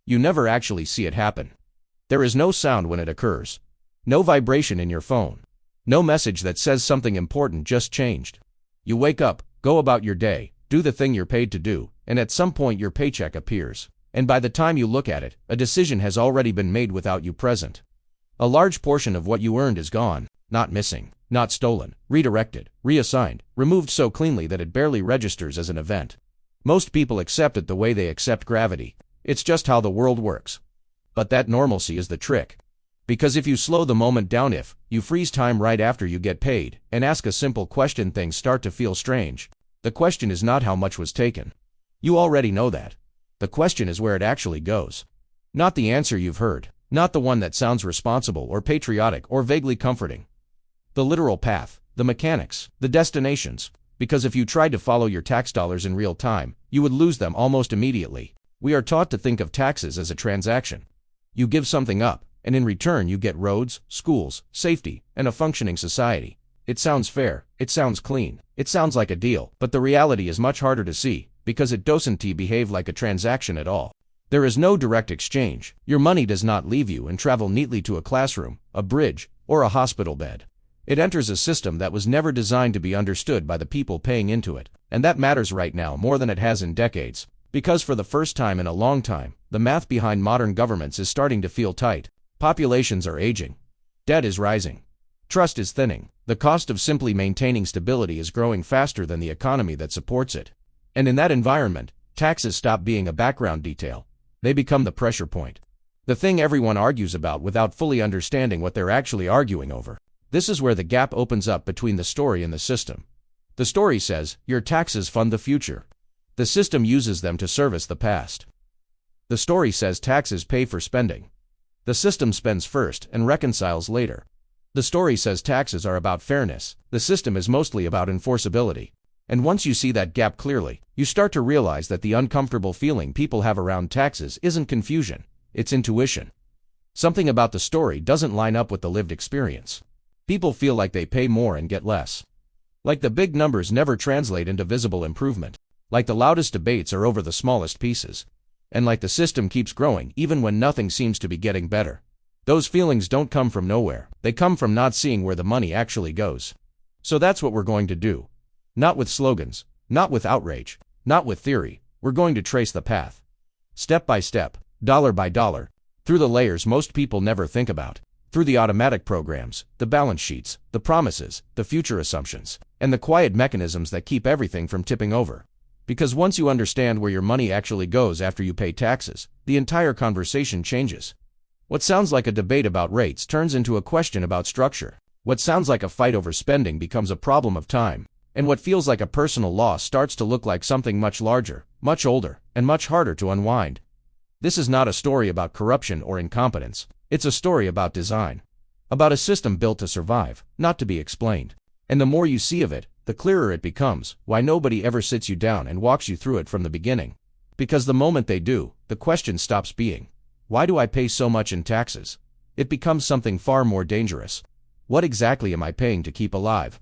You never actually see it happen. There is no sound when it occurs. No vibration in your phone. No message that says something important just changed. You wake up, go about your day, do the thing you're paid to do, and at some point your paycheck appears. And by the time you look at it, a decision has already been made without you present. A large portion of what you earned is gone, not missing, not stolen, redirected, reassigned, removed so cleanly that it barely registers as an event. Most people accept it the way they accept gravity. It's just how the world works. But that normalcy is the trick. Because if you slow the moment down, if you freeze time right after you get paid, and ask a simple question, things start to feel strange. The question is not how much was taken. You already know that. The question is where it actually goes. Not the answer you've heard, not the one that sounds responsible or patriotic or vaguely comforting. The literal path, the mechanics, the destinations. Because if you tried to follow your tax dollars in real time, you would lose them almost immediately. We are taught to think of taxes as a transaction. You give something up, and in return you get roads, schools, safety, and a functioning society. It sounds fair, it sounds clean, it sounds like a deal, but the reality is much harder to see, because it doesn't behave like a transaction at all. There is no direct exchange. Your money does not leave you and travel neatly to a classroom, a bridge, or a hospital bed. It enters a system that was never designed to be understood by the people paying into it, and that matters right now more than it has in decades, because for the first time in a long time, the math behind modern governments is starting to feel tight. Populations are aging. Debt is rising. Trust is thinning. The cost of simply maintaining stability is growing faster than the economy that supports it. And in that environment, taxes stop being a background detail. They become the pressure point. The thing everyone argues about without fully understanding what they're actually arguing over. This is where the gap opens up between the story and the system. The story says, your taxes fund the future. The system uses them to service the past. The story says taxes pay for spending. The system spends first and reconciles later. The story says taxes are about fairness. The system is mostly about enforceability. And once you see that gap clearly, you start to realize that the uncomfortable feeling people have around taxes isn't confusion, it's intuition. Something about the story doesn't line up with the lived experience. People feel like they pay more and get less. Like the big numbers never translate into visible improvement. Like the loudest debates are over the smallest pieces. And like the system keeps growing even when nothing seems to be getting better. Those feelings don't come from nowhere. They come from not seeing where the money actually goes. So that's what we're going to do. Not with slogans, not with outrage, not with theory. We're going to trace the path. Step by step, dollar by dollar, through the layers most people never think about. Through the automatic programs, the balance sheets, the promises, the future assumptions, and the quiet mechanisms that keep everything from tipping over. Because once you understand where your money actually goes after you pay taxes, the entire conversation changes. What sounds like a debate about rates turns into a question about structure. What sounds like a fight over spending becomes a problem of time. And what feels like a personal loss starts to look like something much larger, much older, and much harder to unwind. This is not a story about corruption or incompetence. It's a story about design. About a system built to survive, not to be explained. And the more you see of it, the clearer it becomes why nobody ever sits you down and walks you through it from the beginning. Because the moment they do, the question stops being, why do I pay so much in taxes? It becomes something far more dangerous. What exactly am I paying to keep alive?